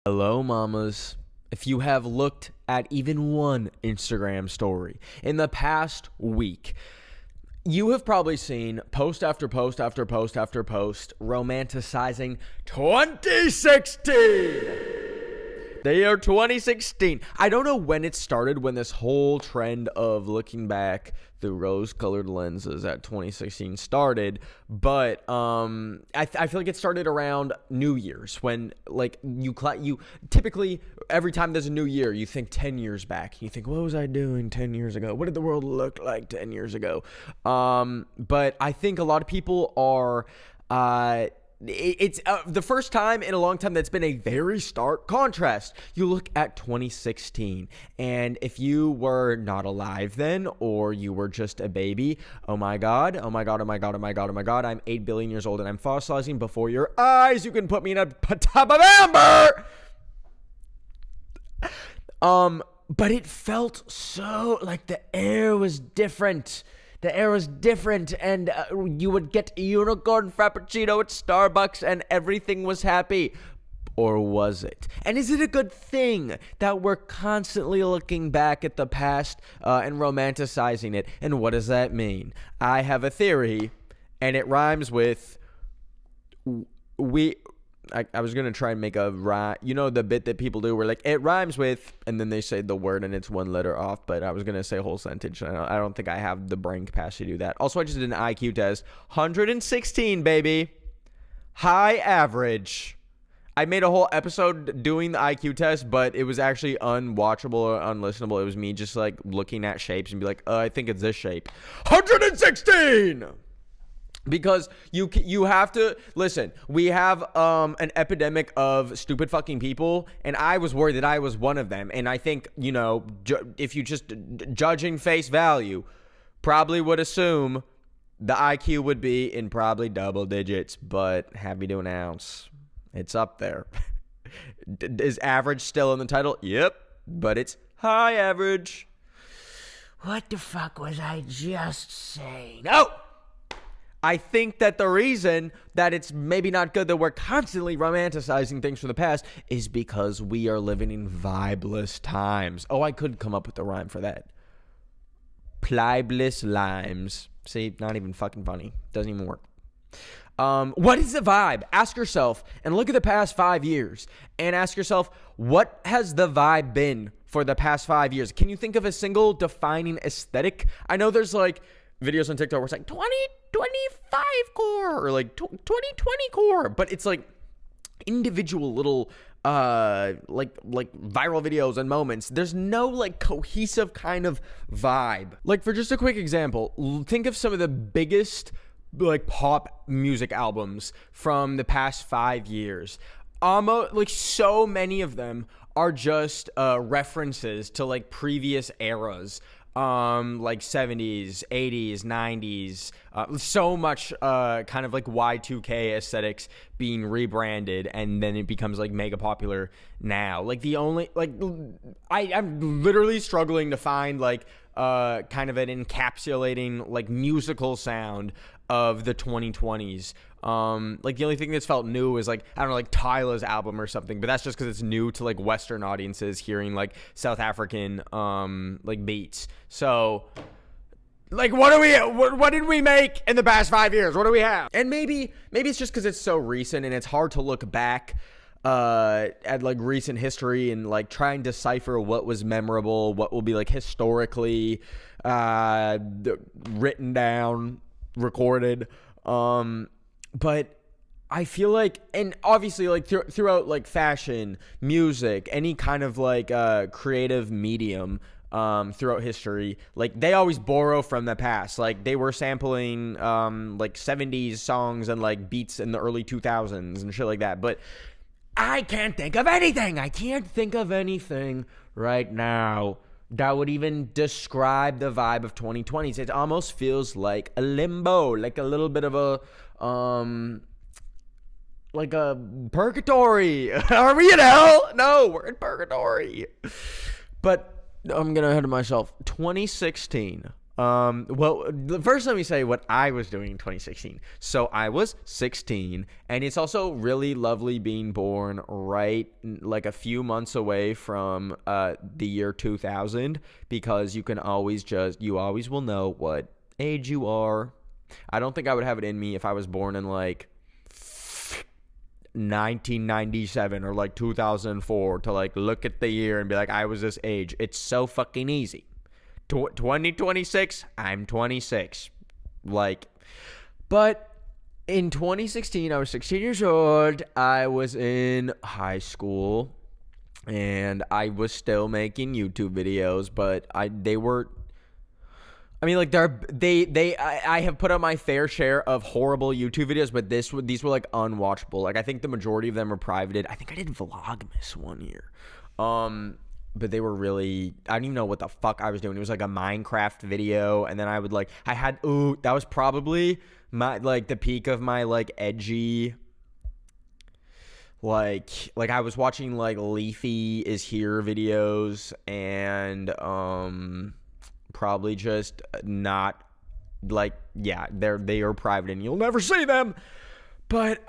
Hello, mamas. If you have looked at even one Instagram story in the past week, you have probably seen post after post after post after post romanticizing 2016. The year 2016. I don't know when it started, when this whole trend of looking back through rose-colored lenses at 2016 started, but I feel like it started around New Year's, when like you typically every time there's a new year, you think 10 years back. You think, what was I doing 10 years ago? What did the world look like 10 years ago? But I think a lot of people are it's the first time in a long time that's been a very stark contrast. You look at 2016, and if you were not alive then, or you were just a baby, oh my god, I'm 8 billion years old and I'm fossilizing before your eyes. You can put me in a tub of amber. But it felt so like the air was different. The air was different, and you would get a unicorn frappuccino at Starbucks, and everything was happy. Or was it? And is it a good thing that we're constantly looking back at the past and romanticizing it? And what does that mean? I have a theory, and it rhymes with I was going to try and make a rhyme. You know the bit that people do where like it rhymes with, and then they say the word and it's one letter off, but I was going to say a whole sentence. I don't think I have the brain capacity to do that. Also, I just did an IQ test. 116, baby. High average. I made a whole episode doing the IQ test, but it was actually unwatchable or unlistenable. It was me just like looking at shapes and be like, I think it's this shape. 116! Because you have to listen. We have an epidemic of stupid fucking people, and I was worried that I was one of them. And I think, you know, if you just judging face value, probably would assume the IQ would be in probably double digits. But happy to announce, it's up there. Is average still in the title? Yep, but it's high average. What the fuck was I just saying? Oh! I think that the reason that it's maybe not good that we're constantly romanticizing things from the past is because we are living in vibeless times. Oh, I could come up with a rhyme for that. Plibeless limes. See, not even fucking funny. Doesn't even work. What is the vibe? Ask yourself and look at the past 5 years and ask yourself, what has the vibe been for the past 5 years? Can you think of a single defining aesthetic? I know there's like videos on TikTok where it's like 2025 core or like 2020 core, but it's like individual little like viral videos and moments. There's no like cohesive kind of vibe. Like for just a quick example, think of some of the biggest like pop music albums from the past 5 years. Almost like so many of them are just references to like previous eras. Like 70s, 80s, 90s, so much kind of like Y2K aesthetics being rebranded, and then it becomes like mega popular now. Like the only like I'm literally struggling to find like kind of an encapsulating like musical sound of the 2020s. Like the only thing that's felt new is like, I don't know, like Tyla's album or something, but that's just because it's new to like Western audiences hearing like South African like beats. So like what did we make in the past 5 years? What do we have? And maybe it's just because it's so recent and it's hard to look back at like recent history and like try and decipher what was memorable, what will be like historically written down, recorded. But I feel like, and obviously like throughout like fashion, music, any kind of like creative medium throughout history, like they always borrow from the past. Like they were sampling like 70s songs and like beats in the early 2000s and shit like that. But I can't think of anything. I can't think of anything right now that would even describe the vibe of 2020s. It almost feels like a limbo, like a little bit of a like a purgatory. Are we in hell? No, we're in purgatory. But I'm gonna ahead of myself. 2016. Well, first let me say what I was doing in 2016. So I was 16, and it's also really lovely being born right like a few months away from the year 2000, because you always will know what age you are. I don't think I would have it in me if I was born in like 1997 or like 2004 to like look at the year and be like, I was this age. It's so fucking easy. 2026, I'm 26. Like, but in 2016, I was 16 years old. I was in high school, and I was still making YouTube videos, but I have put out my fair share of horrible YouTube videos, but these were like unwatchable. Like, I think the majority of them were privated. I think I did Vlogmas one year. But they were really, I don't even know what the fuck I was doing. It was like a Minecraft video, and then I would like, that was probably my, like, the peak of my, like, edgy, like I was watching, like, Leafy is Here videos, and, probably just not, like, yeah, they are private, and you'll never see them, but,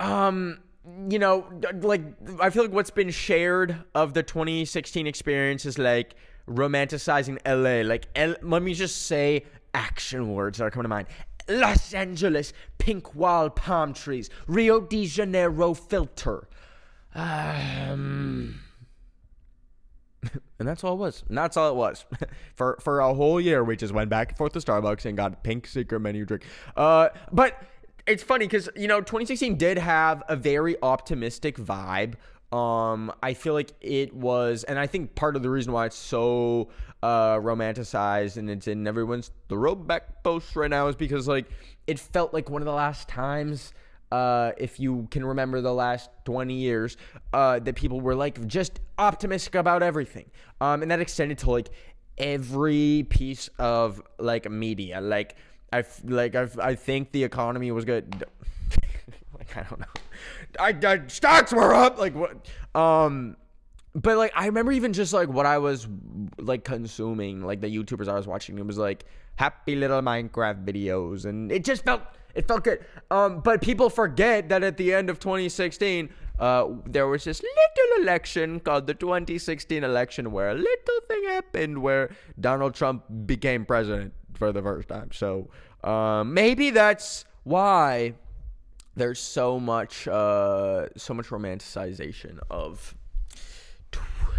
you know, like, I feel like what's been shared of the 2016 experience is like romanticizing LA. Like, let me just say action words that are coming to mind: Los Angeles, pink wall palm trees, Rio de Janeiro filter. And that's all it was. And that's all it was. for a whole year, we just went back and forth to Starbucks and got a pink secret menu drink. But it's funny because, you know, 2016 did have a very optimistic vibe. I feel like it was, and I think part of the reason why it's so romanticized and it's in everyone's throwback posts right now is because, like, it felt like one of the last times, if you can remember the last 20 years, that people were, like, just optimistic about everything. And that extended to, like, every piece of, like, media. Like, I think the economy was good. Like, I don't know. Stocks were up. Like, what? But, like, I remember even just, like, what I was, like, consuming, like, the YouTubers I was watching. It was, like, happy little Minecraft videos. And it just felt good. But people forget that at the end of 2016, there was this little election called the 2016 election where a little thing happened where Donald Trump became president for the first time. So maybe that's why there's so much romanticization of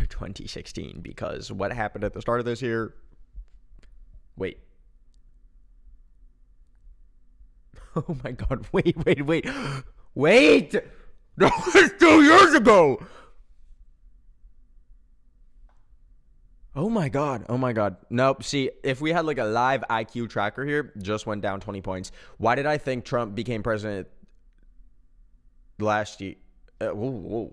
2016, because what happened at the start of this year? Wait. Oh my God. Wait. That was 2 years ago. Oh my God. Nope. See, if we had like a live IQ tracker here, just went down 20 points. Why did I think Trump became president last year? Whoa.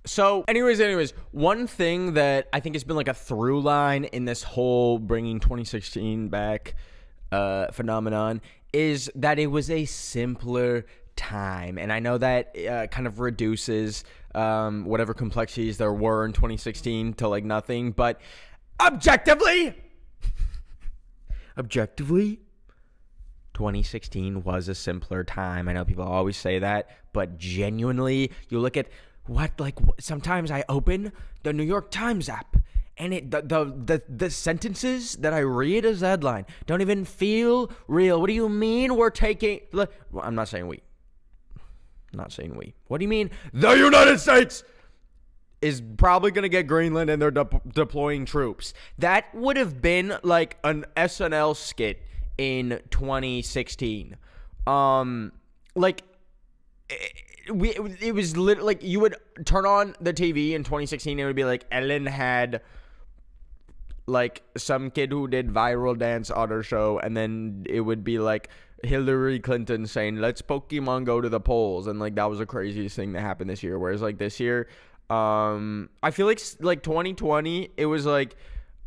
So anyways, one thing that I think has been like a through line in this whole bringing 2016 back phenomenon is that it was a simpler time. And I know that kind of reduces whatever complexities there were in 2016 to like nothing, but objectively 2016 was a simpler time. I know people always say that, but genuinely, you look at sometimes I open the New York Times app and the sentences that I read as headline don't even feel real. What do you mean we're taking? Well, I'm not saying we. What do you mean the United States is probably going to get Greenland and they're deploying troops? That would have been like an SNL skit in 2016. It was literally like you would turn on the TV in 2016. It would be like Ellen had like some kid who did viral dance on her show, and then it would be like Hillary Clinton saying, "Let's Pokemon go to the polls," and like that was the craziest thing that happened this year. Whereas like this year, I feel like 2020, it was like,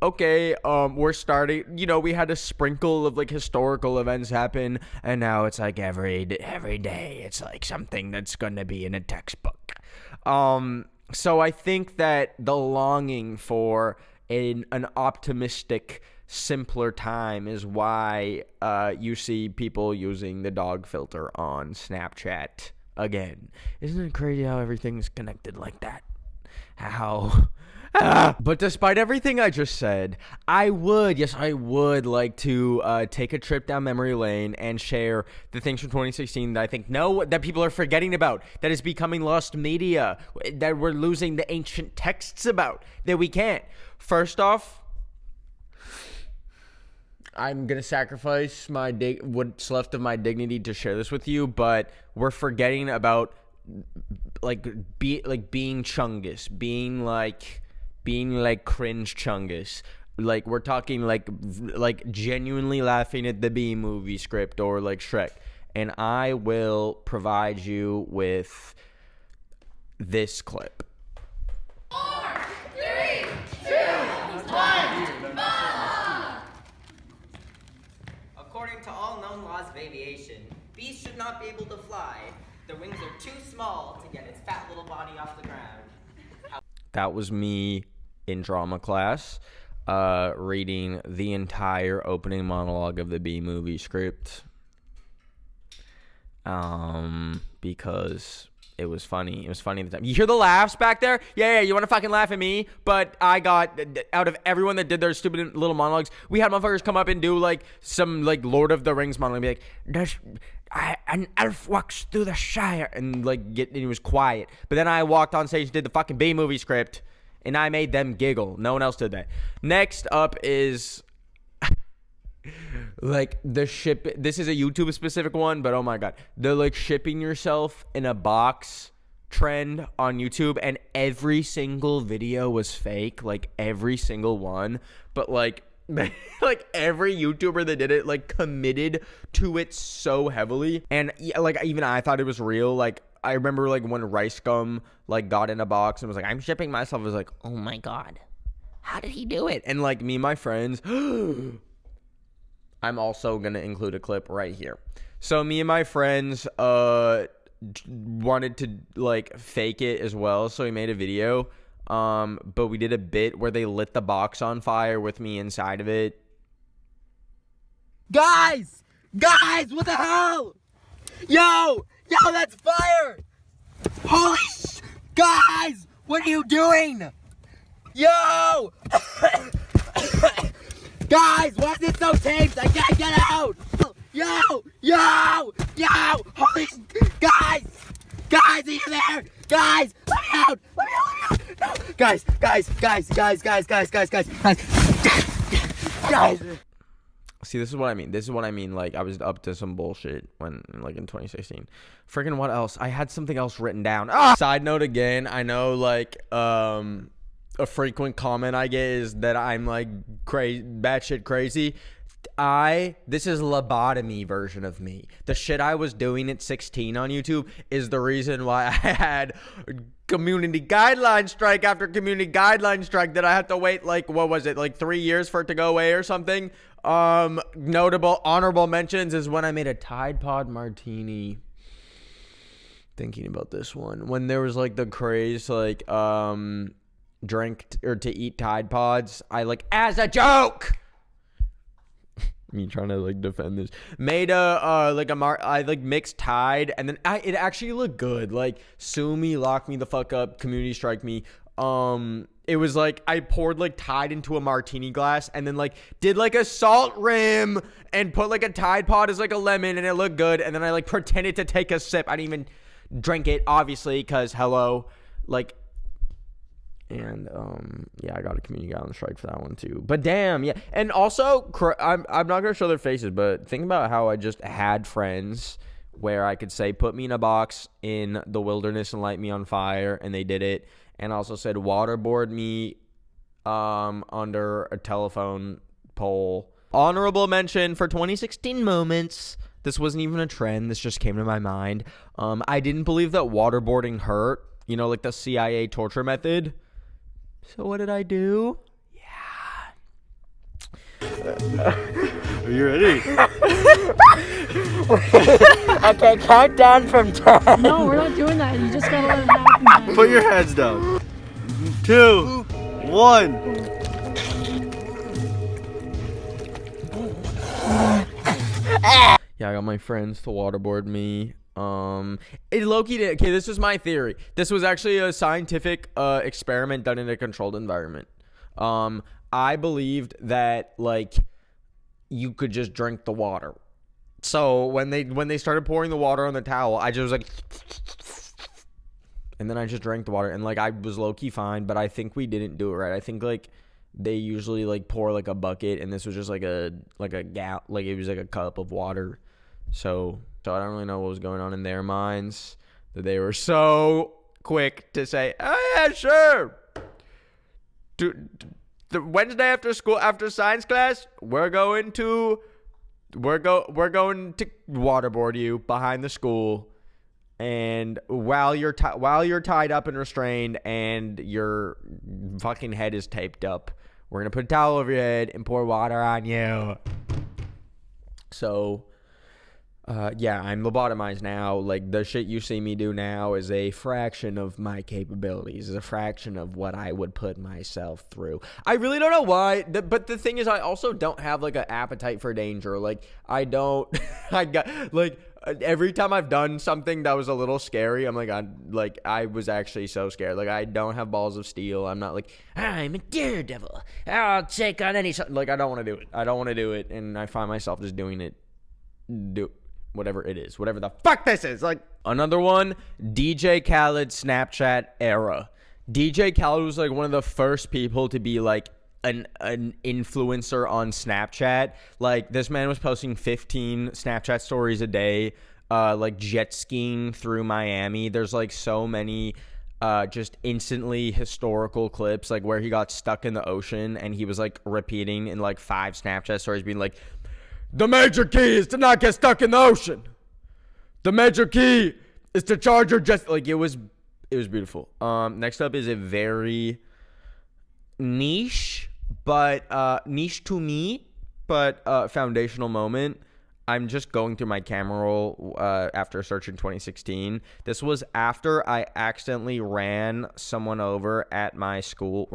okay, we're starting, you know, we had a sprinkle of like historical events happen, and now it's like every day it's like something that's going to be in a textbook. So I think that the longing for in an optimistic, simpler time is why you see people using the dog filter on Snapchat again. Isn't it crazy how everything's connected like that? How... But despite everything I just said, I would like to take a trip down memory lane and share the things from 2016 that I think that people are forgetting about, that is becoming lost media, that we're losing the ancient texts about, that we can't. First off, I'm going to sacrifice what's left of my dignity to share this with you, but we're forgetting about being Chungus, being like cringe Chungus. Like, we're talking like genuinely laughing at the B movie script or like Shrek. And I will provide you with this clip. 4, 3, 2, 1, According to all known laws of aviation, bees should not be able to fly. Their wings are too small to get its fat little body off the ground. That was me in drama class, reading the entire opening monologue of the B movie script, because it was funny. It was funny at the time. You hear the laughs back there? Yeah, you want to fucking laugh at me? But I got, out of everyone that did their stupid little monologues, we had motherfuckers come up and do like some like Lord of the Rings monologue, and be like, an elf walks through the Shire, and like and it was quiet. But then I walked on stage and did the fucking B movie script, and I made them giggle. No one else did that. Next up is like the ship. This is a YouTube specific one, but oh my god, the like shipping yourself in a box trend on YouTube, and every single video was fake, like every single one. But like like every YouTuber that did it like committed to it so heavily, and yeah, like even I thought it was real. Like I remember like when Rice Gum like got in a box and was like, I'm shipping myself. I was like, oh my god, how did he do it? And like me and my friends, I'm also gonna include a clip right here. So me and my friends wanted to like fake it as well, so we made a video. But we did a bit where they lit the box on fire with me inside of it. Guys, what the hell? Yo, that's fire! Holy guys, what are you doing? Yo! Guys, why is it so taped? I can't get out! Yo! Holy guys, are you there? Guys, let me out! No. Guys. See, this is what I mean. Like, I was up to some bullshit when, like, in 2016. Freaking what else? I had something else written down. Side note again, I know, like, a frequent comment I get is that I'm, like, batshit crazy. This is lobotomy version of me. The shit I was doing at 16 on YouTube is the reason why I had community guideline strike after community guideline strike that I had to wait, like, what was it, like 3 years for it to go away or something. Notable honorable mentions is when I made a Tide Pod martini. Thinking about this one, when there was like the craze, like, drink or to eat Tide Pods, I like, as a joke, me trying to like defend this, made I like mixed Tide, and then it actually looked good. Like, sue me, lock me the fuck up, community strike me. It was like I poured like Tide into a martini glass and then like did like a salt rim and put like a Tide Pod as like a lemon, and it looked good. And then I like pretended to take a sip. I didn't even drink it, obviously, because hello, like. And yeah, I got a community guideline strike for that one too. But damn, yeah. And also, I'm not gonna show their faces, but think about how I just had friends where I could say, put me in a box in the wilderness and light me on fire, and they did it. And also said, waterboard me under a telephone pole. Honorable mention for 2016 moments. This wasn't even a trend. This just came to my mind. I didn't believe that waterboarding hurt. You know, like the CIA torture method. So what did I do? Yeah. Are you ready? Okay, count down from 10. No, we're not doing that. You just gotta let it happen. Put your hands down. 2, 1. Yeah, I got my friends to waterboard me. It Loki did. Okay, this was my theory. This was actually a scientific experiment done in a controlled environment. I believed that like you could just drink the water. So when they started pouring the water on the towel, I just was like, and then I just drank the water, and like I was low key fine, but I think we didn't do it right. I think like they usually like pour like a bucket, and this was just like a gallon, like it was like a cup of water. So I don't really know what was going on in their minds that they were so quick to say, "Oh yeah, sure." The Wednesday after school, after science class, we're going to waterboard you behind the school, and while you're tied up and restrained, and your fucking head is taped up, we're gonna put a towel over your head and pour water on you. So. Yeah, I'm lobotomized now. Like, the shit you see me do now is a fraction of my capabilities, is a fraction of what I would put myself through. I really don't know why, but the thing is, I also don't have, like, an appetite for danger. Like, I don't, every time I've done something that was a little scary, I'm like, I was actually so scared. Like, I don't have balls of steel. I'm not like, I'm a daredevil. I'll take on any, like, I don't want to do it. And I find myself just doing it. Whatever it is, whatever the fuck this is. Like, another one, DJ Khaled Snapchat era. DJ Khaled was like one of the first people to be like an influencer on Snapchat. Like, this man was posting 15 Snapchat stories a day, like jet skiing through Miami. There's like so many just instantly historical clips, like where he got stuck in the ocean and he was like repeating in like 5 Snapchat stories, being like, the major key is to not get stuck in the ocean. The major key is to charge your jet. Like, it was beautiful. Next up is a very niche, but niche to me, but foundational moment. I'm just going through my camera roll after a search in 2016. This was after I accidentally ran someone over at my school.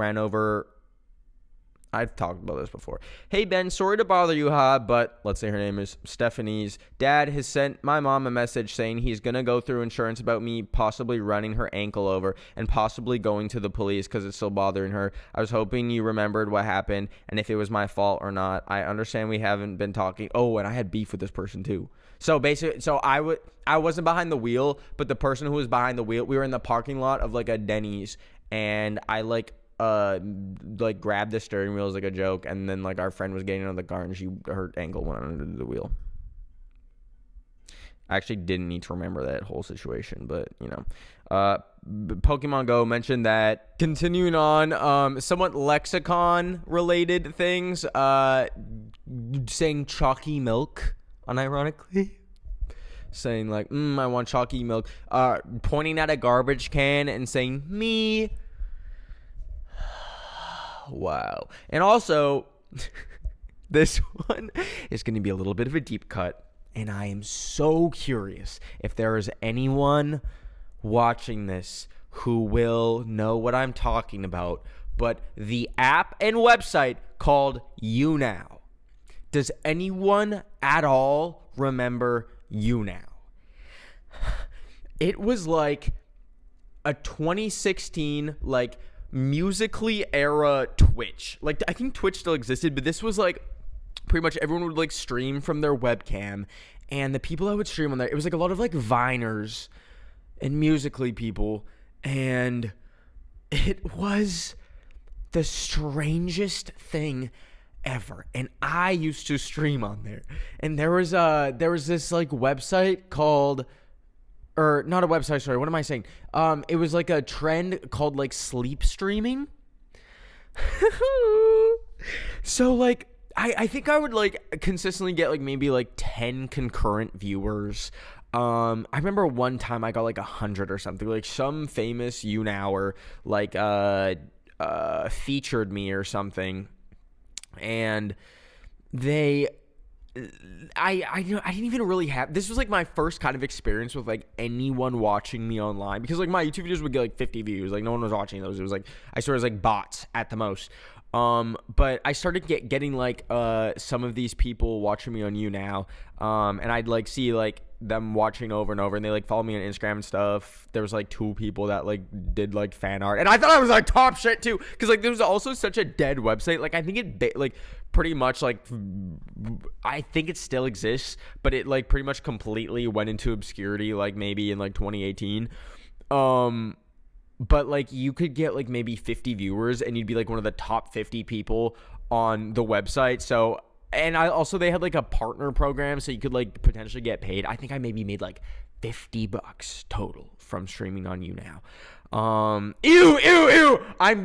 I've talked about this before. Hey, Ben, sorry to bother you, but let's say her name is Stephanie's dad has sent my mom a message saying he's going to go through insurance about me possibly running her ankle over and possibly going to the police because it's still bothering her. I was hoping you remembered what happened and if it was my fault or not. I understand we haven't been talking. Oh, and I had beef with this person too. So basically, I wasn't behind the wheel, but the person who was behind the wheel, we were in the parking lot of like a Denny's, and I like grabbed the steering wheel as like a joke, and then like our friend was getting out of the car and her ankle went under the wheel. I actually didn't need to remember that whole situation, but you know. Pokemon Go mentioned that. Continuing on, somewhat lexicon related things, saying chalky milk unironically, saying like I want chalky milk, pointing at a garbage can and saying me. Wow. And also, this one is going to be a little bit of a deep cut, and I am so curious if there is anyone watching this who will know what I'm talking about, but the app and website called YouNow. Does anyone at all remember YouNow? It was like a 2016, like, Musically era Twitch. Like, I think Twitch still existed, but this was like pretty much everyone would like stream from their webcam, and the people that would stream on there, it was like a lot of like Viners and Musically people, and it was the strangest thing ever. And I used to stream on there, and there was this like website called, or not a website, sorry, what am I saying? It was like a trend called like sleep streaming. So like I think I would like consistently get like maybe like 10 concurrent viewers. I remember one time I got like 100 or something. Like some famous YouNower like featured me or something, and I didn't even really have, this was like my first kind of experience with like anyone watching me online, because like my YouTube videos would get like 50 views, like no one was watching those. It was like, I swear it was like bots at the most. But I started getting like some of these people watching me on You Now, and I'd like see like them watching over and over, and they like follow me on Instagram and stuff. There was like 2 people that like did like fan art, and I thought I was like top shit too, because like there was also such a dead website. Like I think it like pretty much like I think it still exists, but it like pretty much completely went into obscurity like maybe in like 2018. But like you could get like maybe 50 viewers and you'd be like one of the top 50 people on the website. So, and I also, they had like a partner program, so you could like potentially get paid. I think I maybe made like $50 total from streaming on You Now. I'm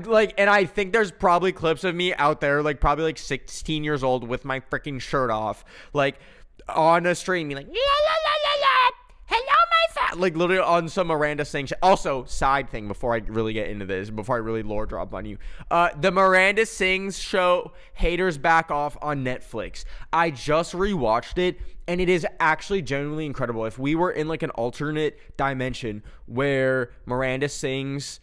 like, and I think there's probably clips of me out there, like probably like 16 years old with my freaking shirt off, like on a stream, being like, la la la la la. Hello, my fat. Like literally on some Miranda Sings. Also, side thing before I really get into this, before I really lore drop on you, the Miranda Sings show Haters Back Off on Netflix. I just rewatched it, and it is actually genuinely incredible. If we were in like an alternate dimension where Miranda Sings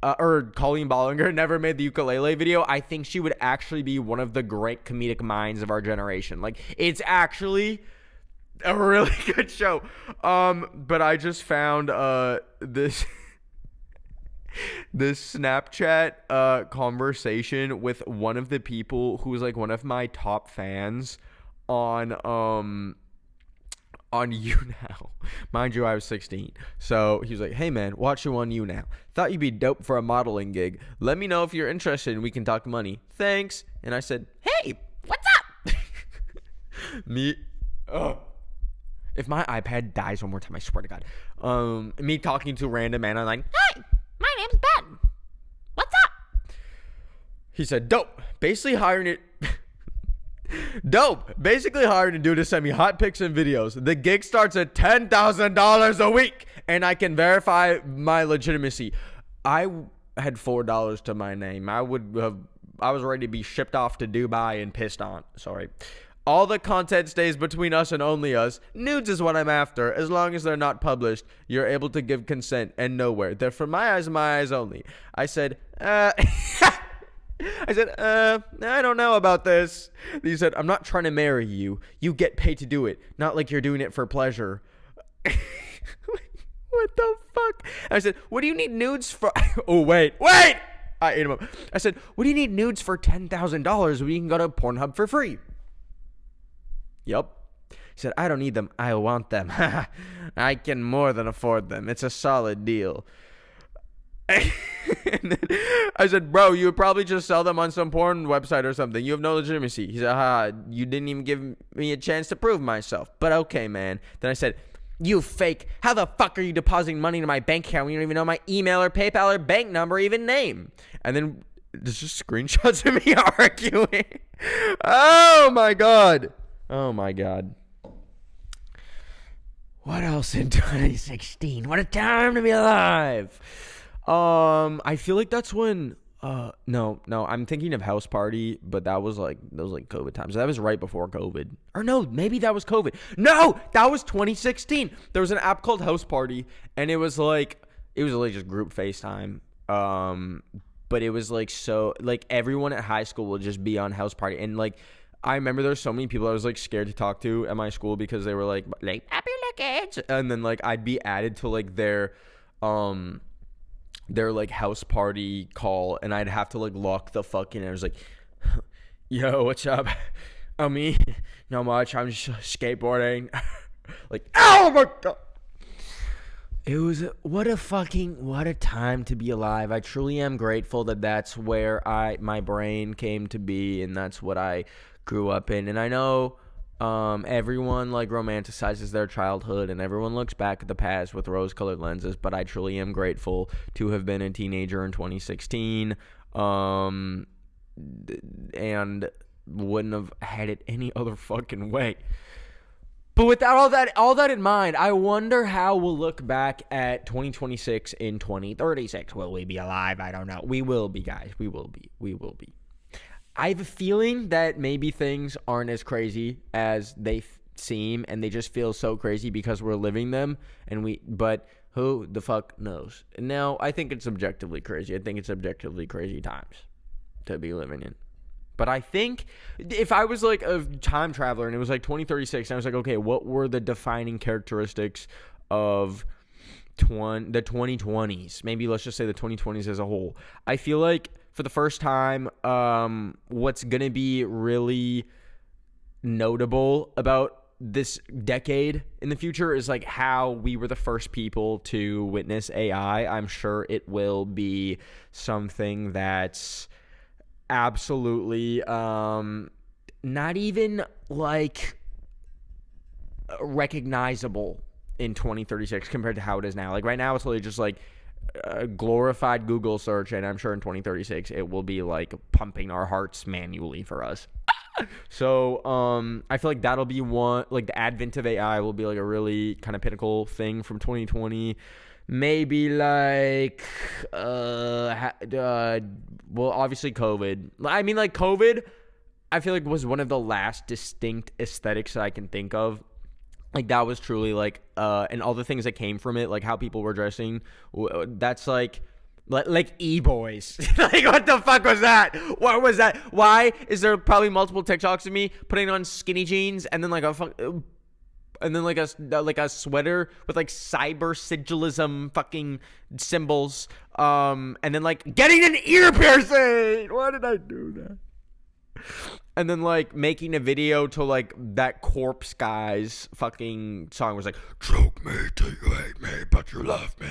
or Colleen Bollinger never made the ukulele video, I think she would actually be one of the great comedic minds of our generation. Like, it's actually a really good show. But I just found this Snapchat conversation with one of the people who's like one of my top fans on You Now. Mind you, I was 16. So he was like, "Hey man, watch you on You Now. Thought you'd be dope for a modeling gig. Let me know if you're interested and we can talk money. Thanks." And I said, "Hey, what's up?" If my iPad dies one more time, I swear to God. Me talking to a random man, I'm like, "Hey, my name's Ben. What's up?" He said, "Dope. Basically hiring a dude to send me hot pics and videos. The gig starts at $10,000 a week, and I can verify my legitimacy." I had $4 to my name. I was ready to be shipped off to Dubai and pissed on. Sorry. "All the content stays between us and only us. Nudes is what I'm after. As long as they're not published, you're able to give consent and nowhere. They're for my eyes only." I said, I don't know about this. He said, "I'm not trying to marry you. You get paid to do it. Not like you're doing it for pleasure." What the fuck? I said, "What do you need nudes for?" Oh, wait. I ate him up. I said, "What do you need nudes for $10,000 when you can go to Pornhub for free?" Yup. He said, "I don't need them. I want them. I can more than afford them. It's a solid deal." And then I said, "Bro, you would probably just sell them on some porn website or something. You have no legitimacy." He said, "You didn't even give me a chance to prove myself. But okay, man." Then I said, "You fake. How the fuck are you depositing money into my bank account when you don't even know my email or PayPal or bank number or even name?" And then there's just screenshots of me arguing. Oh my God. What else in 2016? What a time to be alive. I feel like that's when no, I'm thinking of House Party, but that was like COVID times. That was right before COVID. Or no, maybe that was COVID. No, that was 2016. There was an app called House Party, and it was like just group FaceTime. But it was like, so like everyone at high school would just be on House Party, and like I remember there's so many people I was like scared to talk to at my school because they were like happy kids, and then like I'd be added to like their like house party call, and I'd have to like lock the fucking. I was like, "Yo, what's up?" "Me, not much. I'm just skateboarding." Like, oh my God. It was what a time to be alive. I truly am grateful that that's where my brain came to be, and that's what I grew up in. And I know everyone like romanticizes their childhood, and everyone looks back at the past with rose-colored lenses, but I truly am grateful to have been a teenager in 2016 and wouldn't have had it any other fucking way. But with all that in mind, I wonder how we'll look back at 2026 in 2036. Will we be alive? I don't know. We will be, guys. We will be. I have a feeling that maybe things aren't as crazy as they seem, and they just feel so crazy because we're living them, but who the fuck knows? Now, I think it's objectively crazy. I think it's objectively crazy times to be living in. But I think if I was like a time traveler and it was like 2036, and I was like, okay, what were the defining characteristics of the 2020s? Maybe let's just say the 2020s as a whole. I feel like for the first time, what's going to be really notable about this decade in the future is like how we were the first people to witness AI. I'm sure it will be something that's absolutely not even like recognizable in 2036 compared to how it is now. Like right now it's literally just like a glorified Google search, and I'm sure in 2036 it will be like pumping our hearts manually for us. So I feel like that'll be one, like the advent of AI will be like a really kind of pinnacle thing from 2020. Maybe like well, obviously COVID. I mean, like COVID I feel like was one of the last distinct aesthetics that I can think of. Like that was truly like and all the things that came from it, like how people were dressing, that's like e-boys. Like what the fuck was that? What was that? Why is there probably multiple TikToks of me putting on skinny jeans and then like a sweater with like cyber sigilism fucking symbols, and then like getting an ear piercing? Why did I do that? And then like making a video to like that Corpse Guy's fucking song was like, choke me till you hate me but you love me.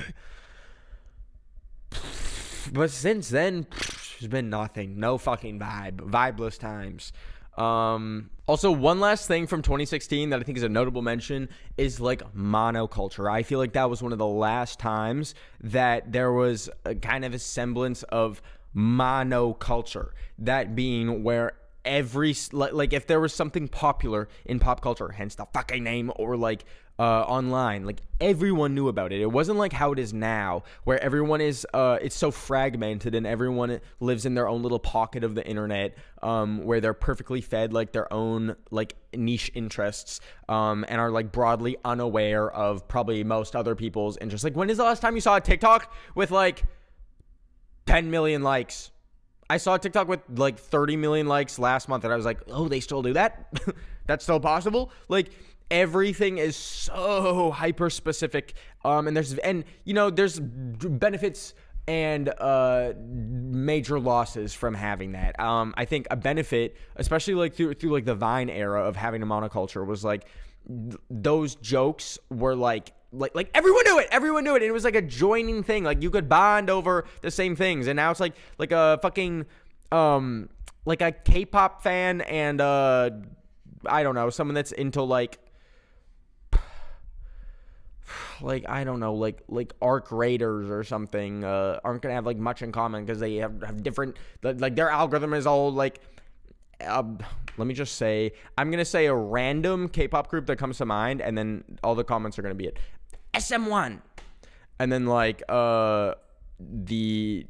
But since then, there's been nothing. No fucking vibe. Vibeless times. Also, one last thing from 2016 that I think is a notable mention is like monoculture. I feel like that was one of the last times that there was a kind of a semblance of monoculture. That being where like if there was something popular in pop culture, hence the fucking name, or like online, like everyone knew about it. It wasn't like how it is now, where everyone is it's so fragmented and everyone lives in their own little pocket of the internet, where they're perfectly fed like their own like niche interests, and are like broadly unaware of probably most other people's interests. Like when is the last time you saw a TikTok with like 10 million likes? I saw a TikTok with like 30 million likes last month, and I was like, oh, they still do that? That's still possible? Like everything is so hyper specific, and there's benefits and major losses from having that. I think a benefit, especially like through like the Vine era of having a monoculture, was like those jokes were like everyone knew it, and it was like a joining thing. Like you could bond over the same things, and now it's like a fucking like a K-pop fan and I don't know, someone that's into like I don't know, like Arc Raiders or something, aren't gonna have like much in common because they have different, like their algorithm is all like let me just say, I'm gonna say a random K-pop group that comes to mind, and then all the comments are gonna be it SM1, and then like the, you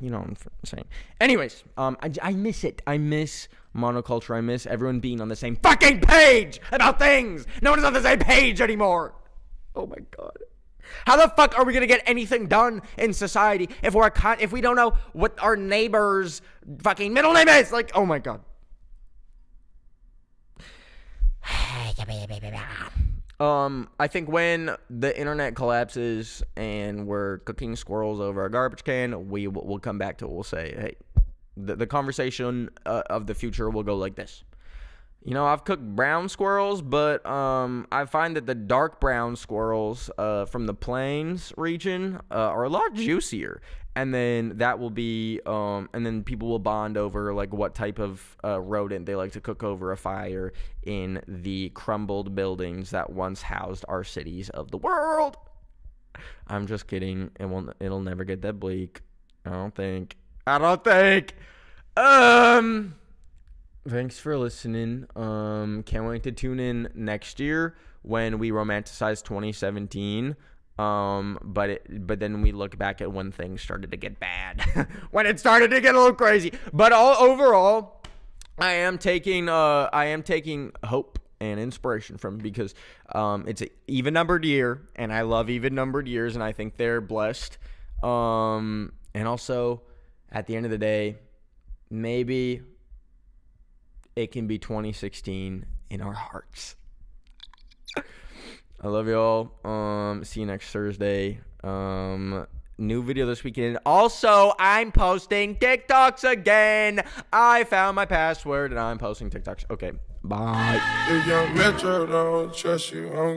know what I'm saying. Anyways, I miss it. I miss monoculture. I miss everyone being on the same fucking page about things. No one's on the same page anymore. Oh my god. How the fuck are we gonna get anything done in society if we don't know what our neighbor's fucking middle name is? Like, oh my god. I think when the internet collapses and we're cooking squirrels over a garbage can, we'll come back to it. We'll say, hey, the conversation of the future will go like this. You know, I've cooked brown squirrels, but I find that the dark brown squirrels from the plains region are a lot juicier. And then that will be, and then people will bond over like what type of rodent they like to cook over a fire in the crumbled buildings that once housed our cities of the world. I'm just kidding. It'll never get that bleak. I don't think. Thanks for listening. Can't wait to tune in next year when we romanticize 2017. But then we look back at when things started to get bad, when it started to get a little crazy. But overall, I am taking hope and inspiration from it because it's an even numbered year, and I love even numbered years, and I think they're blessed. And also, at the end of the day, maybe it can be 2016 in our hearts. I love y'all. See you next Thursday. New video this weekend. Also, I'm posting TikToks again. I found my password and I'm posting TikToks. Okay, bye. If young Metro don't trust you, I'm gonna